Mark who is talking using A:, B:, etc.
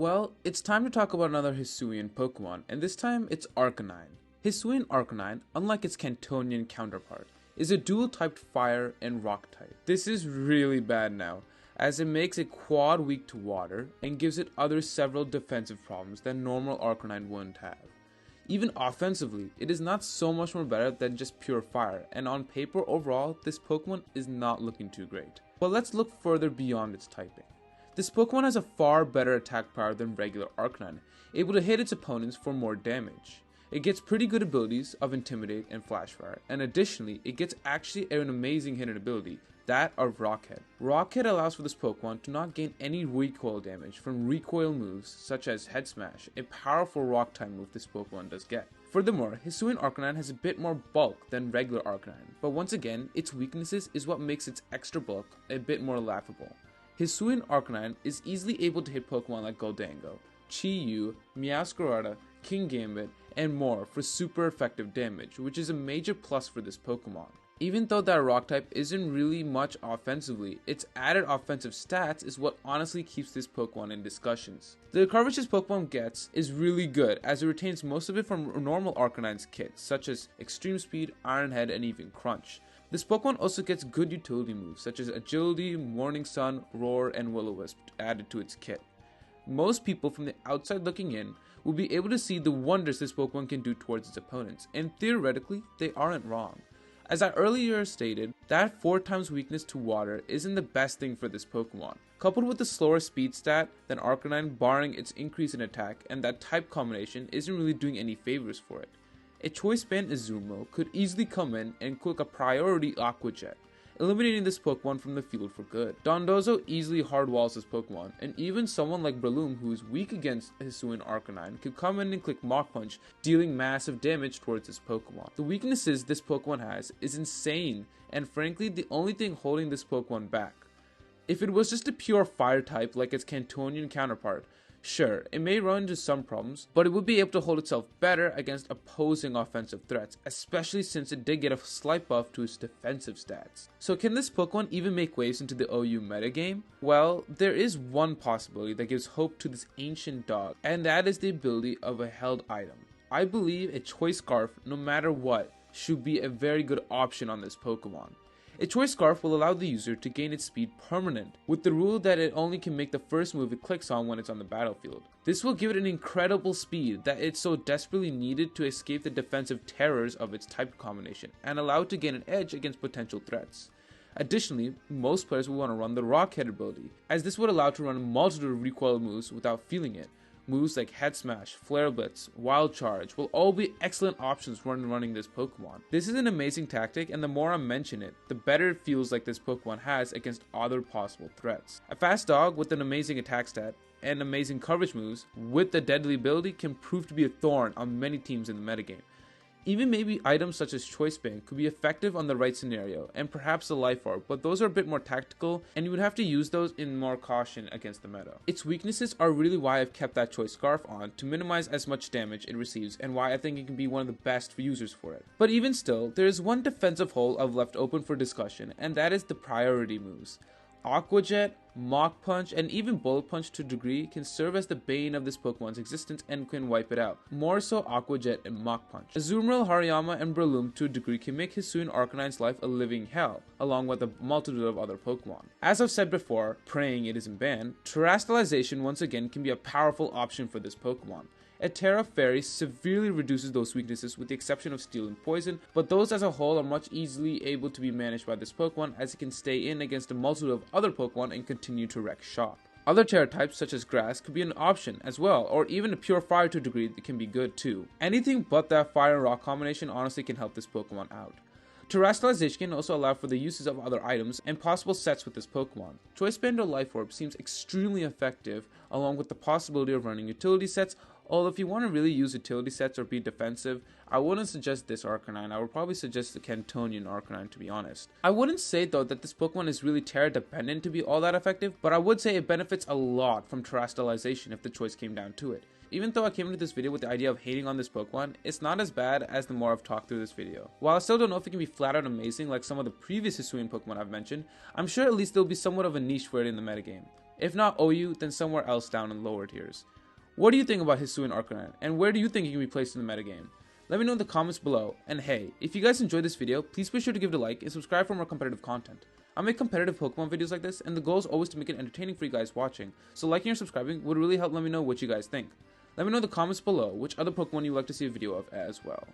A: Well, it's time to talk about another Hisuian Pokemon, and this time it's Arcanine. Hisuian Arcanine, unlike its Cantonian counterpart, is a dual-typed fire and rock type. This is really bad now, as it makes it quad weak to water and gives it other several defensive problems that normal Arcanine wouldn't have. Even offensively, it is not so much more better than just pure fire, and on paper overall, this Pokemon is not looking too great. But let's look further beyond its typing. This Pokemon has a far better attack power than regular Arcanine, able to hit its opponents for more damage. It gets pretty good abilities of Intimidate and Flash Fire, and additionally, it gets actually an amazing hidden ability, that of Rockhead. Rockhead allows for this Pokemon to not gain any recoil damage from recoil moves such as Head Smash, a powerful rock type move this Pokemon does get. Furthermore, Hisuian Arcanine has a bit more bulk than regular Arcanine, but once again, its weaknesses is what makes its extra bulk a bit more laughable. Hisuian Arcanine is easily able to hit Pokemon like Goldango, Chi-Yu, Meowscarada, King Gambit, and more for super effective damage, which is a major plus for this Pokemon. Even though that rock type isn't really much offensively, its added offensive stats is what honestly keeps this Pokemon in discussions. The coverage this Pokemon gets is really good, as it retains most of it from normal Arcanine's kits, such as Extreme Speed, Iron Head, and even Crunch. This Pokemon also gets good utility moves such as Agility, Morning Sun, Roar, and Will-O-Wisp added to its kit. Most people from the outside looking in will be able to see the wonders this Pokemon can do towards its opponents, and theoretically, they aren't wrong. As I earlier stated, that 4 times weakness to water isn't the best thing for this Pokemon. Coupled with the slower speed stat than Arcanine barring its increase in attack, and that type combination isn't really doing any favors for it. A Choice Band Azumarill could easily come in and click a priority Aqua Jet, eliminating this Pokemon from the field for good. Dondozo easily hardwalls this Pokemon, and even someone like Breloom, who is weak against Hisuian Arcanine, could come in and click Mach Punch, dealing massive damage towards this Pokemon. The weaknesses this Pokemon has is insane, and frankly the only thing holding this Pokemon back. If it was just a pure fire type like its Cantonian counterpart, sure, it may run into some problems, but it would be able to hold itself better against opposing offensive threats, especially since it did get a slight buff to its defensive stats. So can this Pokemon even make waves into the OU metagame? Well, there is one possibility that gives hope to this ancient dog, and that is the ability of a held item. I believe a Choice Scarf, no matter what, should be a very good option on this Pokemon. A Choice Scarf will allow the user to gain its speed permanent, with the rule that it only can make the first move it clicks on when it's on the battlefield. This will give it an incredible speed that it so desperately needed to escape the defensive terrors of its type combination, and allow it to gain an edge against potential threats. Additionally, most players will want to run the Rockhead ability, as this would allow it to run a multitude of recoil moves without feeling it. Moves like Head Smash, Flare Blitz, Wild Charge will all be excellent options when running this Pokemon. This is an amazing tactic, and the more I mention it, the better it feels like this Pokemon has against other possible threats. A fast dog with an amazing attack stat and amazing coverage moves with the deadly ability can prove to be a thorn on many teams in the metagame. Even maybe items such as Choice Band could be effective on the right scenario, and perhaps the Life Orb, but those are a bit more tactical, and you would have to use those in more caution against the meta. Its weaknesses are really why I've kept that Choice Scarf on, to minimize as much damage it receives, and why I think it can be one of the best for users for it. But even still, there is one defensive hole I've left open for discussion, and that is the priority moves. Aqua Jet, Mach Punch, and even Bullet Punch to a degree can serve as the bane of this Pokemon's existence and can wipe it out. More so Aqua Jet and Mach Punch. Azumarill, Hariyama, and Breloom to a degree can make Hisuian Arcanine's life a living hell, along with a multitude of other Pokemon. As I've said before, praying it isn't banned, Terastallization once again can be a powerful option for this Pokemon. A Terra Fairy severely reduces those weaknesses with the exception of Steel and Poison, but those as a whole are much easily able to be managed by this Pokemon, as it can stay in against a multitude of other Pokemon and continue to wreck shop. Other Terra types such as Grass could be an option as well, or even a pure Fire to a degree that can be good too. Anything but that Fire and Rock combination honestly can help this Pokemon out. Terastallization can also allow for the uses of other items and possible sets with this Pokemon. Choice Band or Life Orb seems extremely effective, along with the possibility of running utility sets, although if you want to really use utility sets or be defensive, I wouldn't suggest this Arcanine. I would probably suggest the Cantonian Arcanine, to be honest. I wouldn't say though that this Pokemon is really Terra dependent to be all that effective, but I would say it benefits a lot from Terastallization if the choice came down to it. Even though I came into this video with the idea of hating on this Pokemon, it's not as bad as the more I've talked through this video. While I still don't know if it can be flat out amazing like some of the previous Hisuian Pokemon I've mentioned, I'm sure at least there'll be somewhat of a niche for it in the metagame. If not OU, then somewhere else down in lower tiers. What do you think about Hisuian Arcanine, and where do you think it can be placed in the metagame? Let me know in the comments below, and hey, if you guys enjoyed this video, please be sure to give it a like and subscribe for more competitive content. I make competitive Pokemon videos like this, and the goal is always to make it entertaining for you guys watching, so liking or subscribing would really help let me know what you guys think. Let me know in the comments below which other Pokemon you'd like to see a video of as well.